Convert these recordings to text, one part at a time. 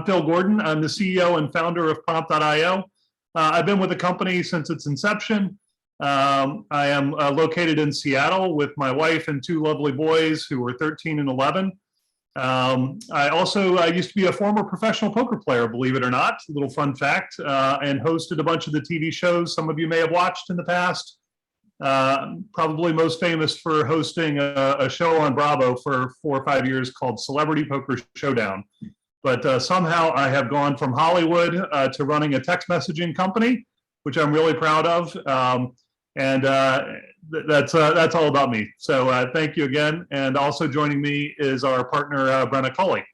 I'm Phil Gordon. I'm the CEO and founder of Prompt.io. I've been with the company since its inception. I am located in Seattle with my wife and two lovely boys who are 13 and 11. I also used to be a former professional poker player, believe it or not, a little fun fact, and hosted a bunch of the TV shows some of you may have watched in the past. Probably most famous for hosting a show on Bravo for 4 or 5 years called Celebrity Poker Showdown. But somehow I have gone from Hollywood to running a text messaging company, which I'm really proud of. That's all about me. So thank you again. And also joining me is our partner, Brenna Culley.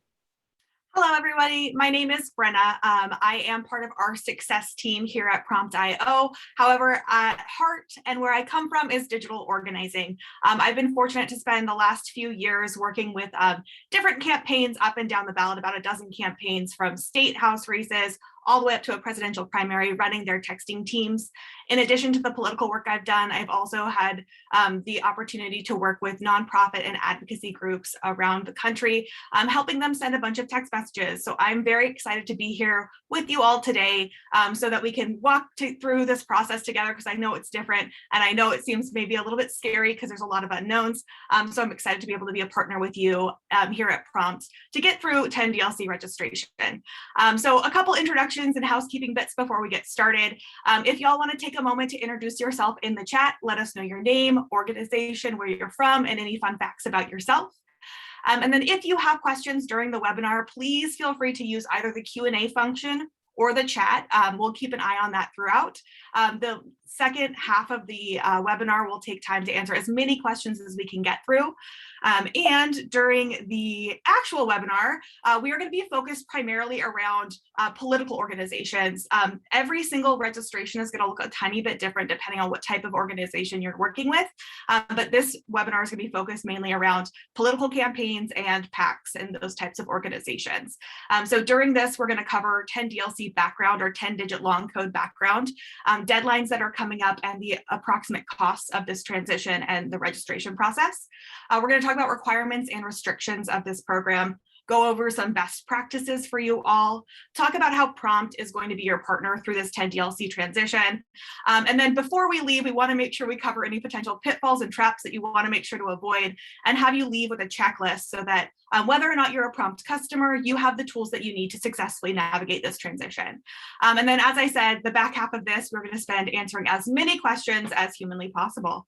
Hello, everybody. My name is Brenna. I am part of our success team here at Prompt.io. However, at heart and where I come from is digital organizing. I've been fortunate to spend the last few years working with different campaigns up and down the ballot, about a dozen campaigns from state house races all the way up to a presidential primary, running their texting teams. In addition to the political work I've done, I've also had the opportunity to work with nonprofit and advocacy groups around the country, helping them send a bunch of text messages. So I'm very excited to be here with you all today so that we can walk through this process together, because I know it's different and I know it seems maybe a little bit scary because there's a lot of unknowns. So I'm excited to be able to be a partner with you here at Prompt to get through 10DLC registration. So a couple introductions and housekeeping bits before we get started. If y'all want to take a moment to introduce yourself in the chat, let us know your name, organization, where you're from, and any fun facts about yourself. And then if you have questions during the webinar, please feel free to use either the Q&A function or the chat. We'll keep an eye on that throughout. The second half of the webinar will take time to answer as many questions as we can get through. And during the actual webinar, we are going to be focused primarily around political organizations. Every single registration is going to look a tiny bit different depending on what type of organization you're working with. But this webinar is going to be focused mainly around political campaigns and PACs and those types of organizations. So during this, we're going to cover 10DLC background or 10-digit long code background, deadlines that are coming up, and the approximate costs of this transition and the registration process. We're going to talk about requirements and restrictions of this program, go over some best practices for you all, talk about how Prompt is going to be your partner through this 10DLC transition. And then before we leave, we want to make sure we cover any potential pitfalls and traps that you want to make sure to avoid, and have you leave with a checklist so that whether or not you're a Prompt customer, you have the tools that you need to successfully navigate this transition. And then, as I said, the back half of this, we're going to spend answering as many questions as humanly possible.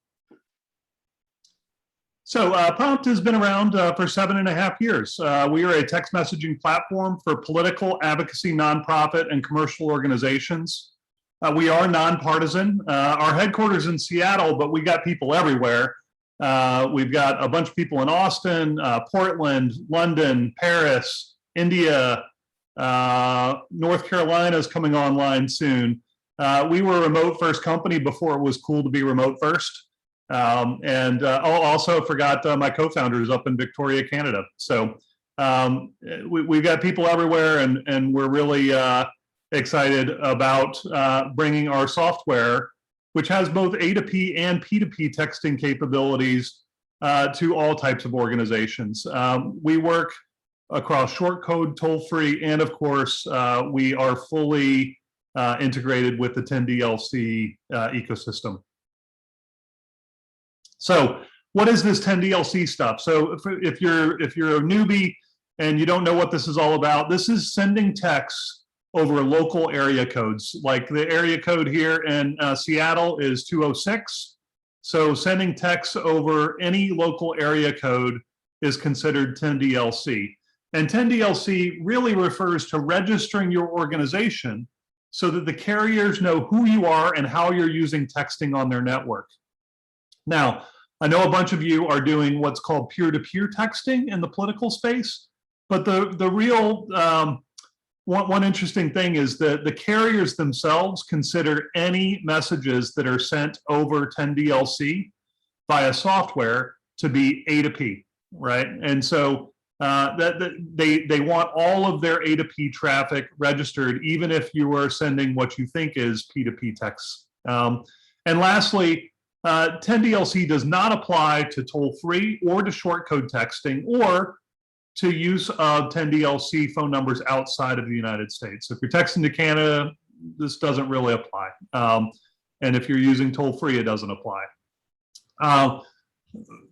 So Prompt has been around for 7.5 years. We are a text messaging platform for political, advocacy, nonprofit, and commercial organizations. We are nonpartisan. Our headquarters in Seattle, but we got people everywhere. We've got a bunch of people in Austin, Portland, London, Paris, India, North Carolina is coming online soon. We were a remote first company before it was cool to be remote first. Also forgot my co-founders up in Victoria, Canada. So we've got people everywhere, and we're really excited about bringing our software, which has both A2P and P2P texting capabilities, to all types of organizations. We work across short code, toll-free, and of course, we are fully integrated with the 10DLC ecosystem. So what is this 10DLC stuff? So if you're a newbie and you don't know what this is all about, this is sending texts over local area codes. Like the area code here in Seattle is 206. So sending texts over any local area code is considered 10DLC. And 10DLC really refers to registering your organization so that the carriers know who you are and how you're using texting on their network. Now, I know a bunch of you are doing what's called peer-to-peer texting in the political space, but the real one interesting thing is that the carriers themselves consider any messages that are sent over 10DLC via software to be A2P, right? And so they want all of their A2P traffic registered, even if you are sending what you think is P2P text. And lastly, 10DLC does not apply to toll-free or to short code texting or to use of 10DLC phone numbers outside of the United States. So if you're texting to Canada, this doesn't really apply. And if you're using toll-free, it doesn't apply.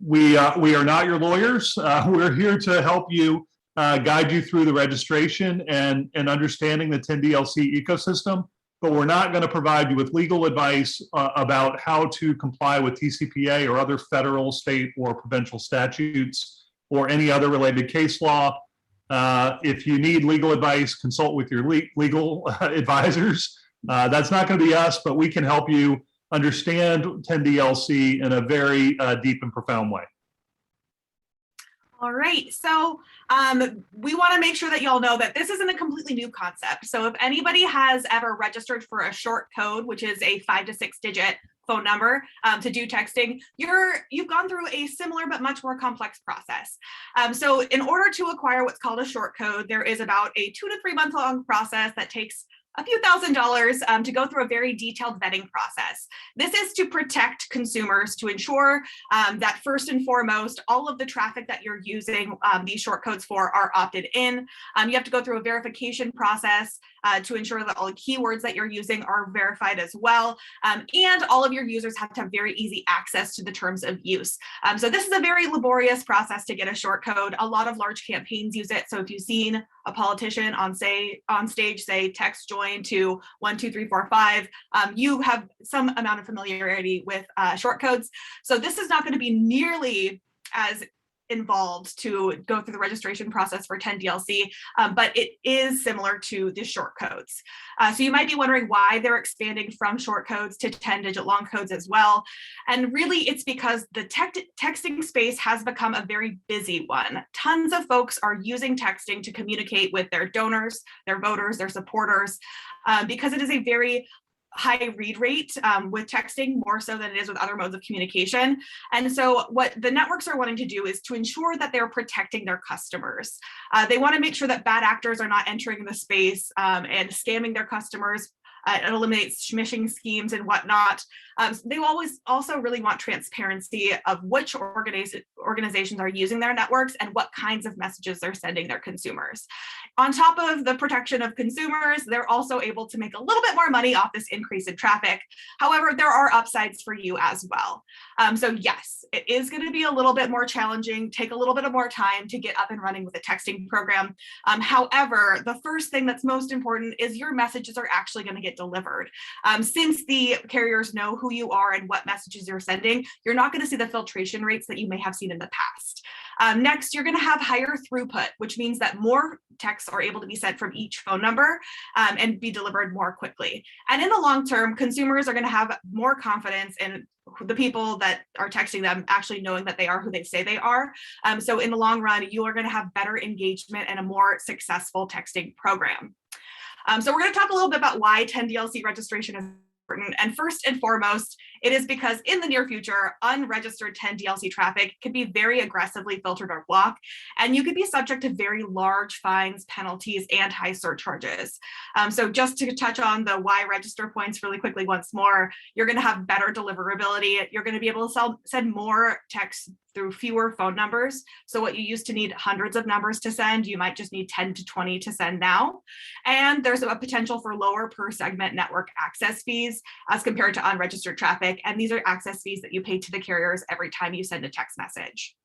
We are not your lawyers. We're here to help you, guide you through the registration and understanding the 10DLC ecosystem, but we're not going to provide you with legal advice about how to comply with TCPA or other federal, state, or provincial statutes or any other related case law. If you need legal advice, consult with your legal advisors. That's not going to be us, but we can help you understand 10DLC in a very deep and profound way. All right, so we want to make sure that y'all know that this isn't a completely new concept. So if anybody has ever registered for a short code, which is a 5 to 6 digit phone number to do texting, you've gone through a similar but much more complex process. So in order to acquire what's called a short code, there is about a 2 to 3 month long process that takes a few $1,000s to go through a very detailed vetting process. This is to protect consumers, to ensure that first and foremost, all of the traffic that you're using these short codes for are opted in. You have to go through a verification process to ensure that all the keywords that you're using are verified as well. And all of your users have to have very easy access to the terms of use. So this is a very laborious process to get a short code. A lot of large campaigns use it. So if you've seen a politician on stage say text join to 12345, you have some amount of familiarity with short codes. So this is not going to be nearly as involved to go through the registration process for 10DLC, but it is similar to the short codes. So you might be wondering why they're expanding from short codes to 10-digit long codes as well. And really it's because the texting space has become a very busy one. Tons of folks are using texting to communicate with their donors, their voters, their supporters, because it is a very high read rate with texting, more so than it is with other modes of communication. And so what the networks are wanting to do is to ensure that they're protecting their customers. They want to make sure that bad actors are not entering the space and scamming their customers. It eliminates smishing schemes and whatnot. They always also really want transparency of which organizations are using their networks and what kinds of messages they're sending their consumers. On top of the protection of consumers, they're also able to make a little bit more money off this increase in traffic. However, there are upsides for you as well. So yes, it is going to be a little bit more challenging, take a little bit of more time to get up and running with a texting program. However, the first thing that's most important is your messages are actually going to get delivered. Since the carriers know who you are and what messages you're sending, you're not going to see the filtration rates that you may have seen in the past. Next, you're going to have higher throughput, which means that more texts are able to be sent from each phone number and be delivered more quickly. And in the long term, consumers are going to have more confidence in the people that are texting them actually knowing that they are who they say they are. So in the long run, you are going to have better engagement and a more successful texting program. So we're going to talk a little bit about why 10DLC registration is important. And first and foremost, it is because in the near future, unregistered 10DLC traffic can be very aggressively filtered or blocked, and you could be subject to very large fines, penalties, and high surcharges. So just to touch on the why register points really quickly once more, you're going to have better deliverability. You're going to be able to send more texts through fewer phone numbers. So what you used to need hundreds of numbers to send, you might just need 10 to 20 to send now. And there's a potential for lower per segment network access fees as compared to unregistered traffic. And these are access fees that you pay to the carriers every time you send a text message.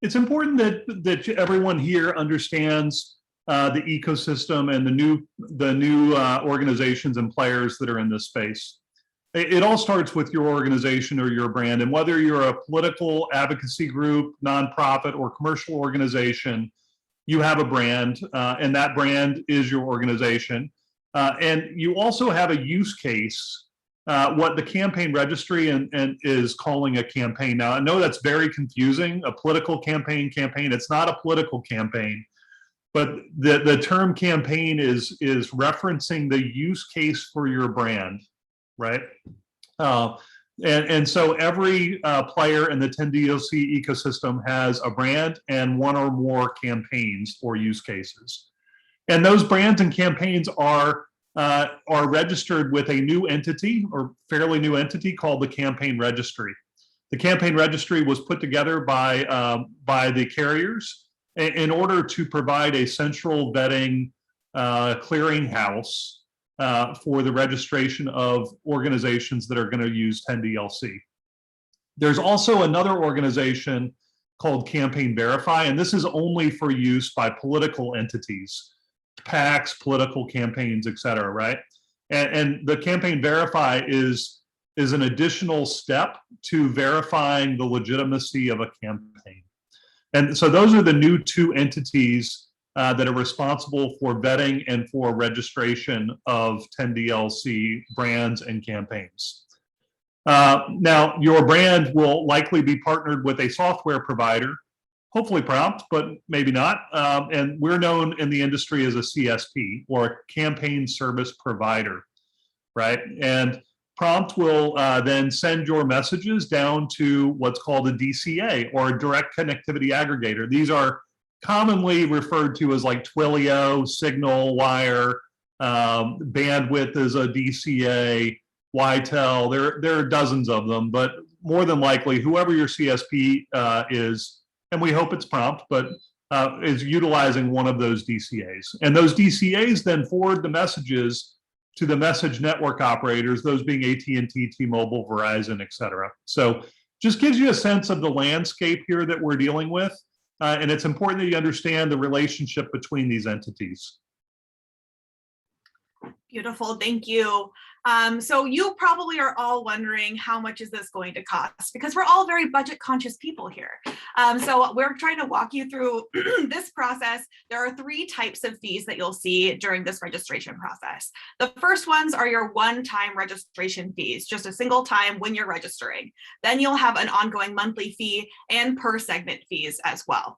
It's important that everyone here understands the ecosystem and the new organizations and players that are in this space. It all starts with your organization or your brand, and whether you're a political advocacy group, nonprofit, or commercial organization, you have a brand, and that brand is your organization. And you also have a use case, what the campaign registry and is calling a campaign. Now, I know that's very confusing, a political campaign. It's not a political campaign, but the term campaign is referencing the use case for your brand, right? And so every player in the 10DLC ecosystem has a brand and one or more campaigns or use cases. And those brands and campaigns are registered with a new entity or fairly new entity called the campaign registry. The campaign registry was put together by the carriers in order to provide a central vetting clearinghouse for the registration of organizations that are going to use 10DLC. There's also another organization called Campaign Verify, and this is only for use by political entities, PACs, political campaigns, et cetera, right? And the Campaign Verify is an additional step to verifying the legitimacy of a campaign. And so those are the new two entities that are responsible for vetting and for registration of 10DLC brands and campaigns. Now, your brand will likely be partnered with a software provider, hopefully Prompt, but maybe not. And we're known in the industry as a CSP, or a campaign service provider, right? And Prompt will then send your messages down to what's called a DCA, or a direct connectivity aggregator. These are commonly referred to as like Twilio, Signal, Wire, Bandwidth is a DCA, Ytel. There are dozens of them, but more than likely, whoever your CSP is, and we hope it's Prompt, but is utilizing one of those DCAs. And those DCAs then forward the messages to the message network operators, those being AT&T, T-Mobile, Verizon, et cetera. So just gives you a sense of the landscape here that we're dealing with. And it's important that you understand the relationship between these entities. Beautiful, thank you. So you probably are all wondering, how much is this going to cost? Because we're all very budget conscious people here. So we're trying to walk you through this process. There are 3 types of fees that you'll see during this registration process. The first ones are your one-time registration fees, just a single time when you're registering. Then you'll have an ongoing monthly fee and per segment fees as well.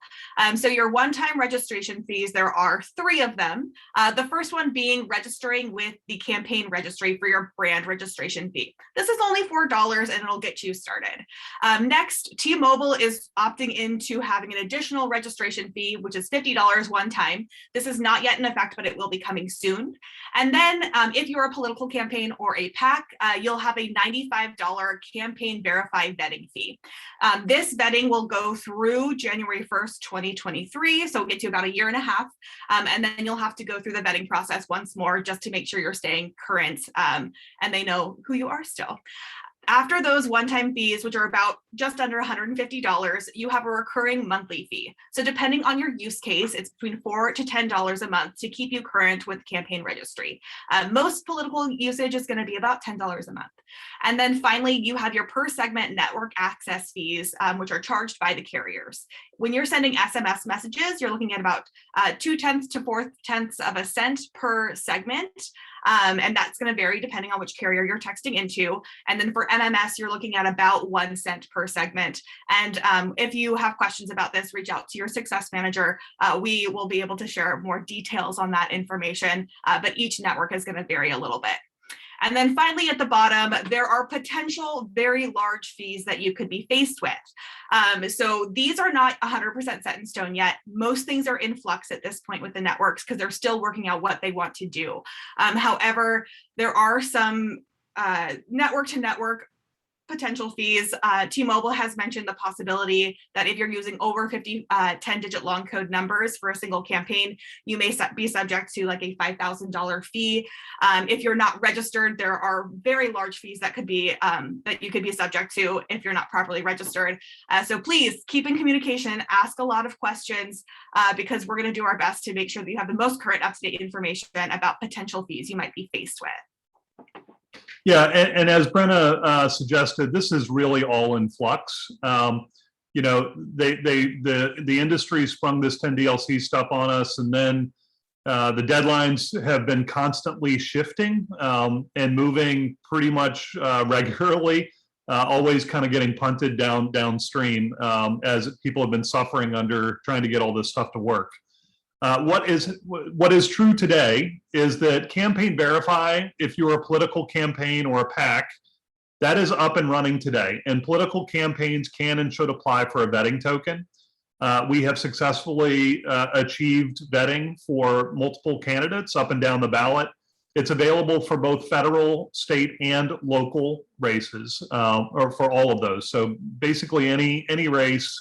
So your one-time registration fees, there are 3 of them. The first one being registering with the campaign registry for your brand registration fee. This is only $4 and it'll get you started. Next, T-Mobile is opting into having an additional registration fee, which is $50 one time. This is not yet in effect, but it will be coming soon. And then if you're a political campaign or a PAC, you'll have a $95 campaign verify vetting fee. This vetting will go through January 1st, 2023. So it'll get you about a year and a half. And then you'll have to go through the vetting process once more just to make sure you're staying current and they know who you are still. After those one-time fees, which are about just under $150, you have a recurring monthly fee. So depending on your use case, it's between $4 to $10 a month to keep you current with campaign registry. Most political usage is going to be about $10 a month. And then finally, you have your per segment network access fees, which are charged by the carriers. When you're sending SMS messages, you're looking at about 0.2 to 0.4 of a cent per segment. And that's going to vary depending on which carrier you're texting into. And then for MMS, you're looking at about 1 cent per segment. And if you have questions about this, reach out to your success manager. We will be able to share more details on that information, but each network is going to vary a little bit. And then finally, at the bottom, there are potential very large fees that you could be faced with. So these are not 100% set in stone yet. Most things are in flux at this point with the networks because they're still working out what they want to do. However, there are some network to network potential fees. T-Mobile has mentioned the possibility that if you're using over 50 10-digit long code numbers for a single campaign, you may be subject to like a $5,000 fee. If you're not registered, there are very large fees that could be that you could be subject to if you're not properly registered. So please keep in communication, ask a lot of questions because we're going to do our best to make sure that you have the most current up-to-date information about potential fees you might be faced with. Yeah, and as Brenna suggested, this is really all in flux. You know, the industry sprung this 10DLC stuff on us, and then the deadlines have been constantly shifting and moving pretty much regularly, always kind of getting punted downstream as people have been suffering under trying to get all this stuff to work. What is true today is that Campaign Verify, if you're a political campaign or a PAC, that is up and running today. And political campaigns can and should apply for a vetting token. We have successfully achieved vetting for multiple candidates up and down the ballot. It's available for both federal, state, and local races, or for all of those. So basically, any race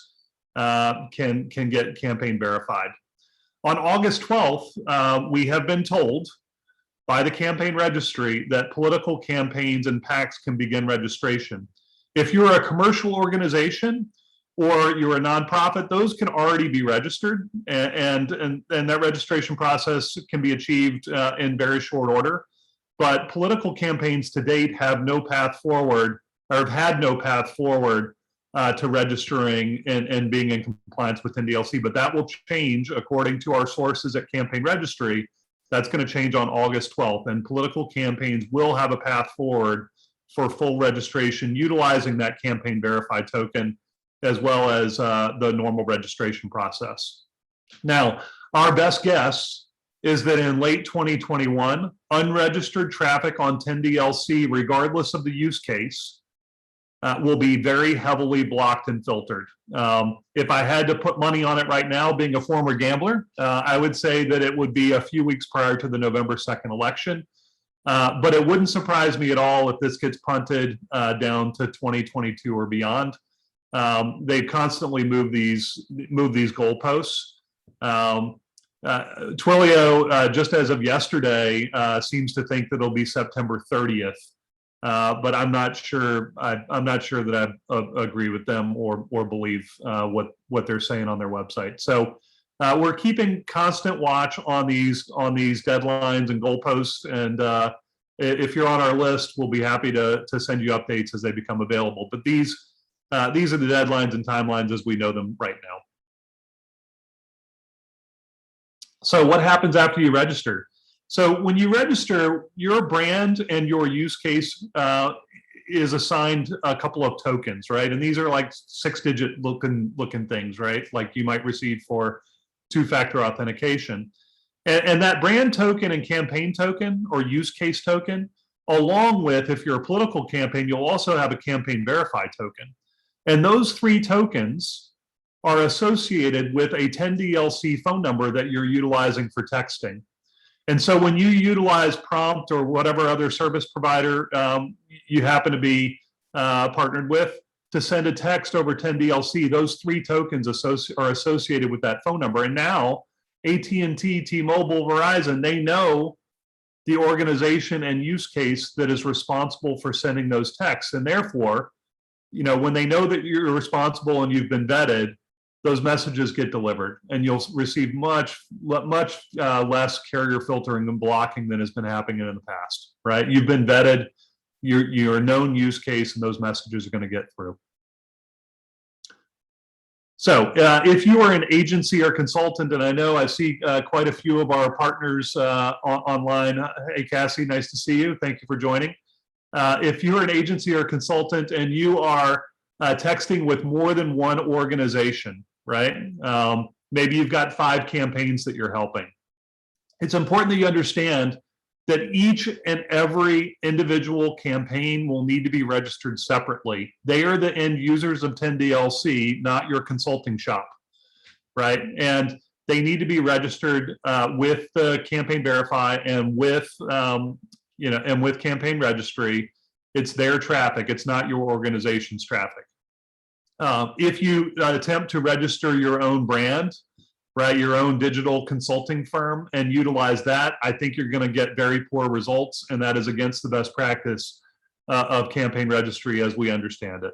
can get campaign verified. On August 12th, we have been told by the campaign registry that political campaigns and PACs can begin registration. If you're a commercial organization or you're a nonprofit, those can already be registered, and that registration process can be achieved in very short order. But political campaigns to date have no path forward, or have had no path forward to registering and being in compliance with NDLC. But that will change, according to our sources at Campaign Registry. That's going to change on August 12th, and political campaigns will have a path forward for full registration utilizing that campaign verified token, as well as the normal registration process. Now, our best guess is that in late 2021, unregistered traffic on 10DLC, regardless of the use case, will be very heavily blocked and filtered. If I had to put money on it right now, being a former gambler, I would say that it would be a few weeks prior to the November 2nd election. But it wouldn't surprise me at all if this gets punted down to 2022 or beyond. They constantly move these goalposts. Twilio, just as of yesterday, seems to think that it'll be September 30th. But I'm not sure. I'm not sure that I agree with them or believe what they're saying on their website. So we're keeping constant watch on these deadlines and goalposts. And if you're on our list, we'll be happy to send you updates as they become available. But these are the deadlines and timelines as we know them right now. So what happens after you register? So when you register, your brand and your use case is assigned a couple of tokens, right? And these are like 6-digit looking things, right? Like you might receive for two-factor authentication. And that brand token and campaign token or use case token, along with, if you're a political campaign, you'll also have a campaign verify token. And those 3 tokens are associated with a 10DLC phone number that you're utilizing for texting. And so when you utilize Prompt or whatever other service provider you happen to be partnered with to send a text over 10DLC, those 3 tokens are associated with that phone number. And now AT&T, T-Mobile, Verizon, they know the organization and use case that is responsible for sending those texts. And therefore, when they know that you're responsible and you've been vetted, those messages get delivered, and you'll receive much less carrier filtering and blocking than has been happening in the past, right? You've been vetted, you're a known use case, and those messages are going to get through. So if you are an agency or consultant, and I know I see quite a few of our partners online. Hey, Cassie, nice to see you. Thank you for joining. If you're an agency or consultant and you are texting with more than one organization, right? Maybe you've got 5 campaigns that you're helping. It's important that you understand that each and every individual campaign will need to be registered separately. They are the end users of 10DLC, not your consulting shop, right? And they need to be registered with the Campaign Verify and with and with Campaign Registry. It's their traffic. It's not your organization's traffic. If you attempt to register your own brand, right, your own digital consulting firm, and utilize that, I think you're going to get very poor results, and that is against the best practice of Campaign Registry as we understand it.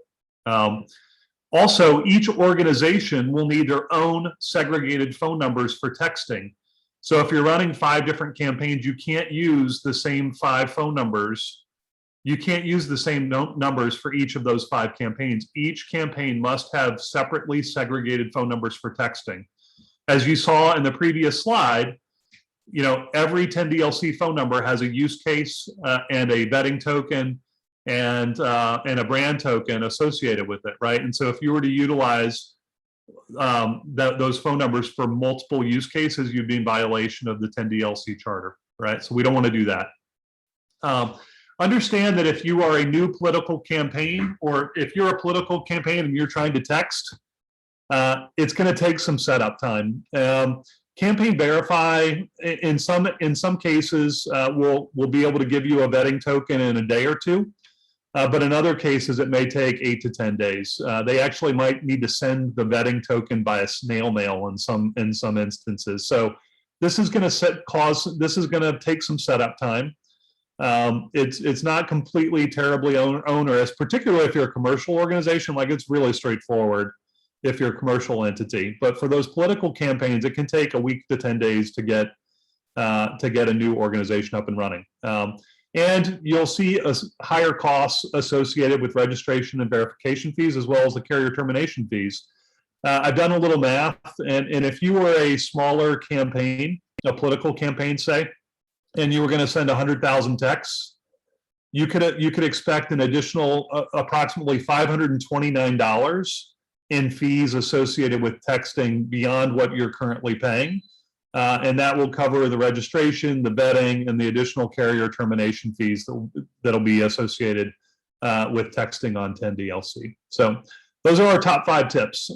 Also, each organization will need their own segregated phone numbers for texting. So if you're running 5 different campaigns, you can't use the same 5 phone numbers. You can't use the same numbers for each of those 5 campaigns. Each campaign must have separately segregated phone numbers for texting. As you saw in the previous slide, every 10DLC phone number has a use case and a vetting token and a brand token associated with it, right? And so if you were to utilize those phone numbers for multiple use cases, you'd be in violation of the 10DLC charter, right? So we don't want to do that. Understand that if you are a new political campaign, or if you're a political campaign and you're trying to text, it's going to take some setup time. Campaign Verify, in some cases, will be able to give you a vetting token in a day or two. But in other cases, it may take 8 to 10 days. They actually might need to send the vetting token by a snail mail in some instances. So this is going to take some setup time. It's not completely terribly onerous, particularly if you're a commercial organization. Like, it's really straightforward if you're a commercial entity. But for those political campaigns, it can take a week to 10 days to get a new organization up and running. And you'll see higher costs associated with registration and verification fees, as well as the carrier termination fees. I've done a little math, and if you were a smaller campaign, a political campaign, say, and you were going to send 100,000 texts, you could expect an additional approximately $529 in fees associated with texting beyond what you're currently paying. And that will cover the registration, the vetting, and the additional carrier termination fees that'll be associated with texting on 10DLC. So those are our top 5 tips.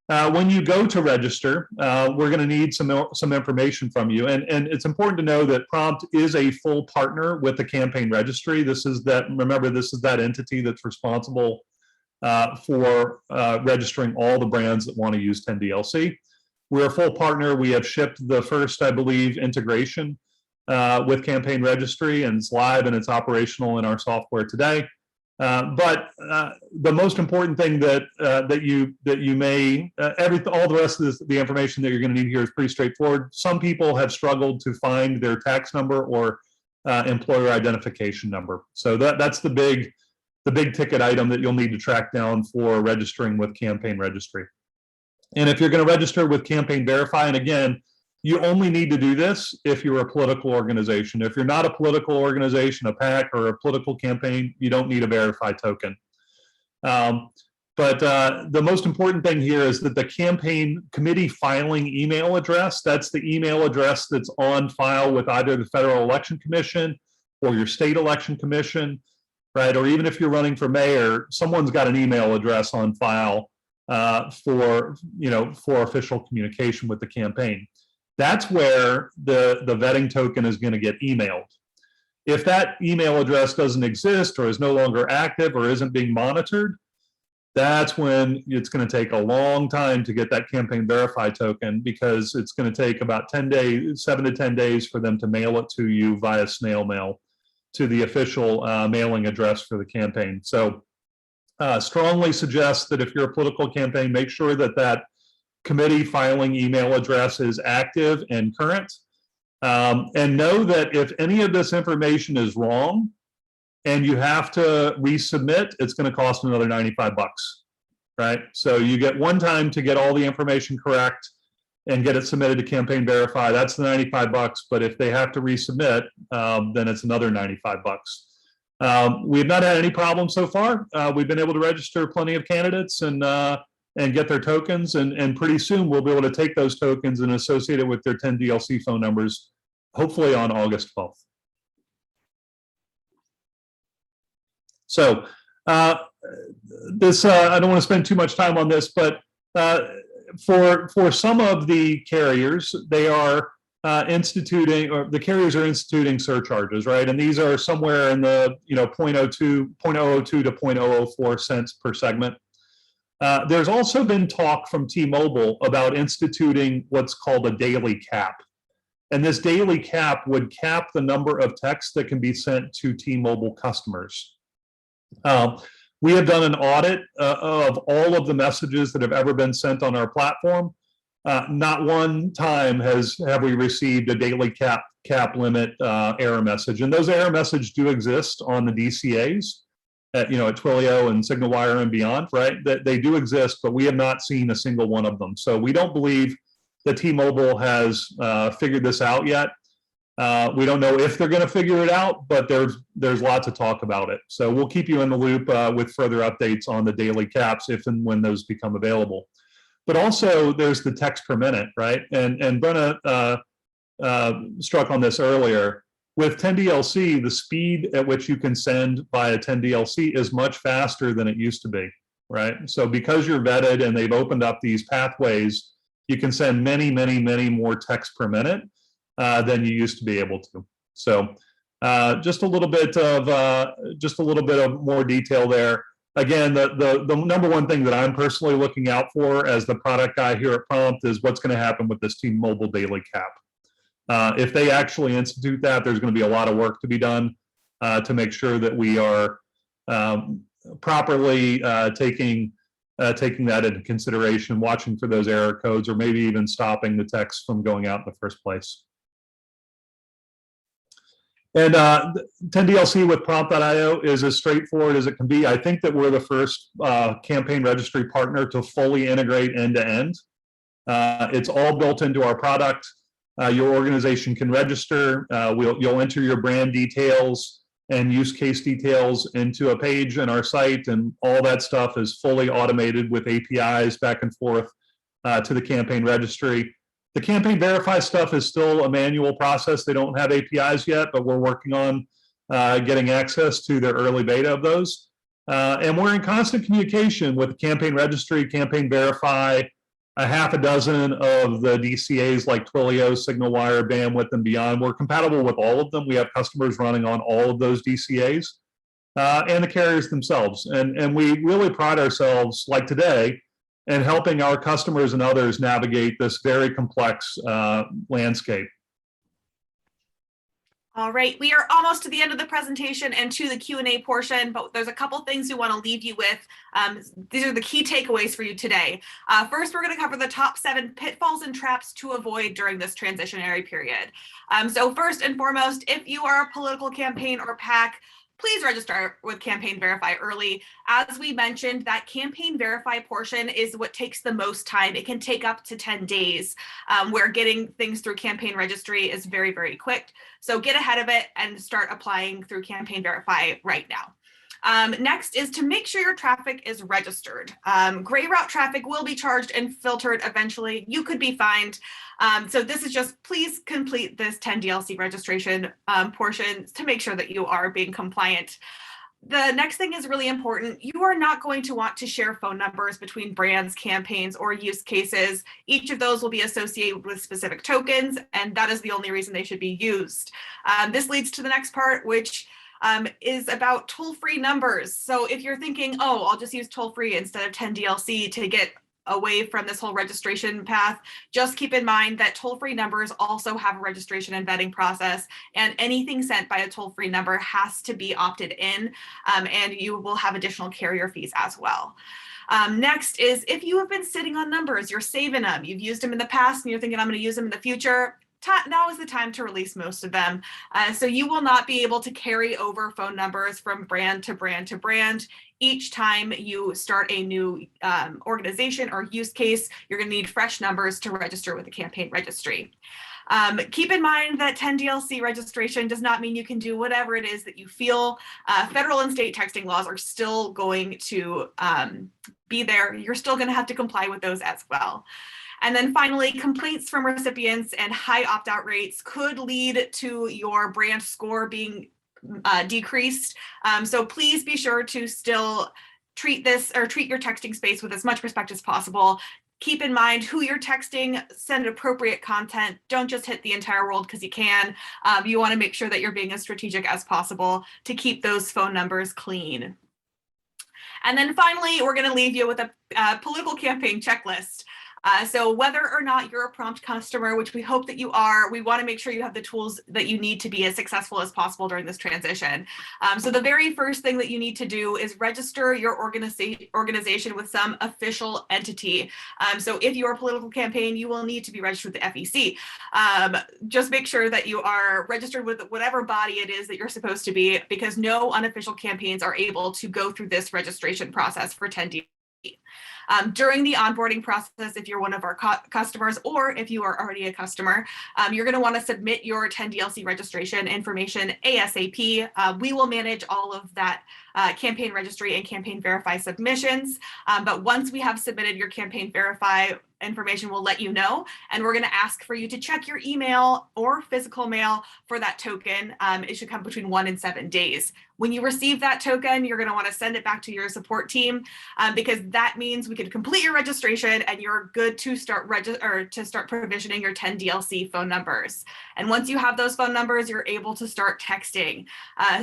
When you go to register, we're going to need some information from you. And it's important to know that Prompt is a full partner with the campaign registry. Remember, this is that entity that's responsible for registering all the brands that want to use 10DLC. We're a full partner. We have shipped the first, I believe, integration with Campaign Registry, and it's live and it's operational in our software today. But the most important thing that you may all the rest of the information that you're going to need here is pretty straightforward. Some people have struggled to find their tax number or employer identification number. So that's the big ticket item that you'll need to track down for registering with Campaign Registry. And if you're going to register with Campaign Verify, and again, you only need to do this if you're a political organization. If you're not a political organization, a PAC, or a political campaign, you don't need a Verify token. But the most important thing here is that the campaign committee filing email address, that's the email address that's on file with either the Federal Election Commission or your state election commission, right? Or even if you're running for mayor, someone's got an email address on file for official communication with the campaign. That's where the vetting token is going to get emailed. If that email address doesn't exist or is no longer active or isn't being monitored, that's when it's going to take a long time to get that Campaign Verify token, because it's going to take about 7 to 10 days for them to mail it to you via snail mail to the official mailing address for the campaign. So strongly suggest that if you're a political campaign, make sure that committee filing email address is active and current. And know that if any of this information is wrong and you have to resubmit, it's going to cost another $95, right? So you get one time to get all the information correct and get it submitted to Campaign Verify. That's the $95. But if they have to resubmit, then it's another $95. We have not had any problems so far. We've been able to register plenty of candidates and get their tokens, and pretty soon we'll be able to take those tokens and associate it with their 10DLC phone numbers, hopefully on August 12th. So this, I don't want to spend too much time on this, but for some of the carriers, they are instituting, or the carriers are instituting surcharges, right? And these are somewhere in the 0.02 to 0.004 cents per segment. There's also been talk from T-Mobile about instituting what's called a daily cap. And this daily cap would cap the number of texts that can be sent to T-Mobile customers. We have done an audit of all of the messages that have ever been sent on our platform. Not one time have we received a daily cap limit error message. And those error messages do exist on the DCAs at Twilio and SignalWire and beyond, right? That they do exist, but we have not seen a single one of them. So we don't believe that T-Mobile has figured this out yet. We don't know if they're going to figure it out, but there's lots of talk about it. So we'll keep you in the loop with further updates on the daily caps if and when those become available. But also there's the text per minute, right? And Brenna struck on this earlier. With 10DLC, the speed at which you can send via 10DLC is much faster than it used to be, right? So because you're vetted and they've opened up these pathways you can send many, many, many more texts per minute than you used to be able to. So just a little bit of more detail there. Again, the number one thing that I'm personally looking out for as the product guy here at Prompt is what's going to happen with this T-Mobile daily cap. If they actually institute that, there's going to be a lot of work to be done to make sure that we are properly taking that into consideration, watching for those error codes, or maybe even stopping the text from going out in the first place. And 10DLC with Prompt.io is as straightforward as it can be. I think that we're the first campaign registry partner to fully integrate end-to-end. It's all built into our product. Your organization can register. You'll enter your brand details and use case details into a page in our site, and all that stuff is fully automated with APIs back and forth to the campaign registry. The campaign verify stuff is still a manual process. They don't have APIs yet, but we're working on getting access to their early beta of those. And we're in constant communication with the campaign registry, campaign verify, a half a dozen of the DCAs like Twilio, SignalWire, Bandwidth, and beyond. We're compatible with all of them. We have customers running on all of those DCAs and the carriers themselves. And we really pride ourselves, like today, in helping our customers and others navigate this very complex landscape. All right, we are almost to the end of the presentation and to the Q&A portion, but there's a couple things we want to leave you with. These are the key takeaways for you today. First, we're going to cover the top 7 pitfalls and traps to avoid during this transitionary period. So first and foremost, if you are a political campaign or PAC, please register with Campaign Verify early. As we mentioned, that Campaign Verify portion is what takes the most time. It can take up to 10 days, where getting things through Campaign Registry is very, very quick. So get ahead of it and start applying through Campaign Verify right now. Next is to make sure your traffic is registered. Gray route traffic will be charged and filtered eventually. You could be fined. So this is just, please complete this 10DLC registration portion to make sure that you are being compliant. The next thing is really important. You are not going to want to share phone numbers between brands, campaigns, or use cases. Each of those will be associated with specific tokens, and that is the only reason they should be used. This leads to the next part, which is about toll-free numbers. So if you're thinking, oh, I'll just use toll-free instead of 10DLC to get away from this whole registration path, just keep in mind that toll-free numbers also have a registration and vetting process, and anything sent by a toll-free number has to be opted in, and you will have additional carrier fees as well. Next is, if you have been sitting on numbers, you're saving them, you've used them in the past and you're thinking I'm going to use them in the future, now is the time to release most of them. So you will not be able to carry over phone numbers from brand to brand to brand. Each time you start a new organization or use case, you're going to need fresh numbers to register with the campaign registry. Keep in mind that 10DLC registration does not mean you can do whatever it is that you feel. Federal and state texting laws are still going to be there. You're still going to have to comply with those as well. And then finally, complaints from recipients and high opt-out rates could lead to your brand score being decreased. So please be sure to still treat your texting space with as much respect as possible. Keep in mind who you're texting, send appropriate content. Don't just hit the entire world because you can. You want to make sure that you're being as strategic as possible to keep those phone numbers clean. And then finally, we're going to leave you with a political campaign checklist. So whether or not you're a Prompt customer, which we hope that you are, we want to make sure you have the tools that you need to be as successful as possible during this transition. So the very first thing that you need to do is register your organization with some official entity. So if you're a political campaign, you will need to be registered with the FEC. Just make sure that you are registered with whatever body it is that you're supposed to be, because no unofficial campaigns are able to go through this registration process for 10D. During the onboarding process, if you're one of our customers, or if you are already a customer, you're going to want to submit your 10DLC registration information ASAP. We will manage all of that campaign registry and campaign verify submissions. But once we have submitted your campaign verify information, we'll let you know, and we're going to ask for you to check your email or physical mail for that token. It should come between 1 and 7 days. When you receive that token, you're going to want to send it back to your support team, because that means we can complete your registration and you're good to start provisioning your 10 DLC phone numbers. And once you have those phone numbers, you're able to start texting.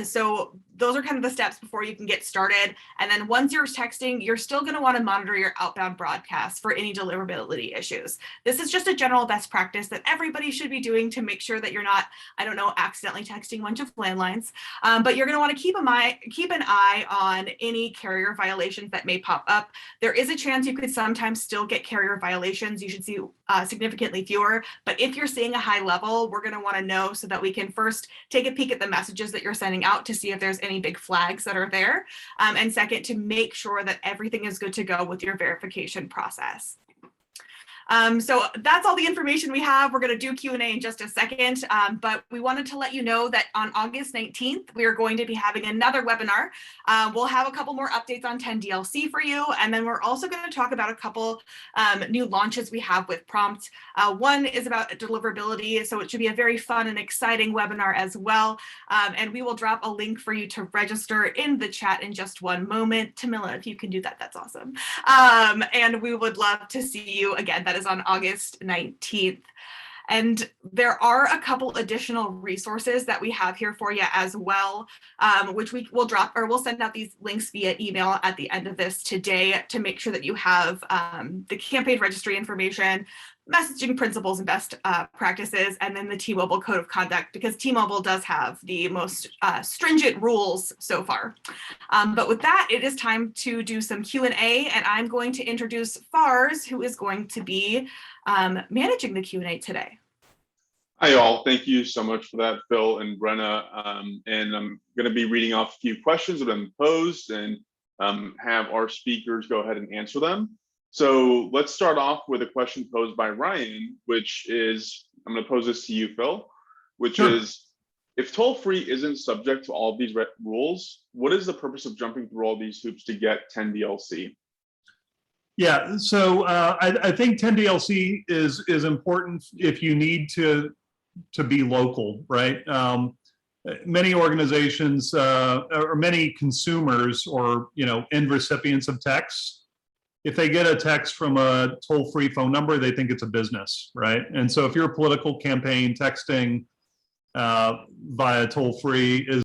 So those are kind of the steps before you can get started. And then once you're texting, you're still going to want to monitor your outbound broadcasts for any deliverability issues. This is just a general best practice that everybody should be doing to make sure that you're not, I don't know, accidentally texting a bunch of landlines. But you're going to want to keep an eye on any carrier violations that may pop up. There is a chance you could sometimes still get carrier violations. You should see significantly fewer. But if you're seeing a high level, we're going to want to know so that we can first take a peek at the messages that you're sending out to see if there's any big flags that are there. And second, to make sure that everything is good to go with your verification process. So that's all the information we have. We're going to do Q&A in just a second, but we wanted to let you know that on August 19th, we are going to be having another webinar. We'll have a couple more updates on 10 DLC for you, and then we're also going to talk about a couple new launches we have with Prompt. One is about deliverability, so it should be a very fun and exciting webinar as well, and we will drop a link for you to register in the chat in just one moment. Tamila, if you can do that, that's awesome. And we would love to see you again. That is on August 19th. And there are a couple additional resources that we have here for you as well, which we will drop, or we'll send out these links via email at the end of this today to make sure that you have the campaign registry information, messaging principles and best practices, and then the T-Mobile Code of Conduct, because T-Mobile does have the most stringent rules so far. But with that, it is time to do some Q&A, and I'm going to introduce Fars, who is going to be managing the Q&A today. Hi, all. Thank you so much for that, Phil and Brenna. And I'm going to be reading off a few questions that have been posed and have our speakers go ahead and answer them. So let's start off with a question posed by Ryan, which is, I'm going to pose this to you, Phil, which Sure. is, if toll-free isn't subject to all of these rules, what is the purpose of jumping through all these hoops to get 10 DLC? Yeah, so I think 10 DLC is important if you need to be local, right? Many organizations or many consumers or end recipients of texts, if they get a text from a toll-free phone number, they think it's a business, right? And so if you're a political campaign, texting via toll-free is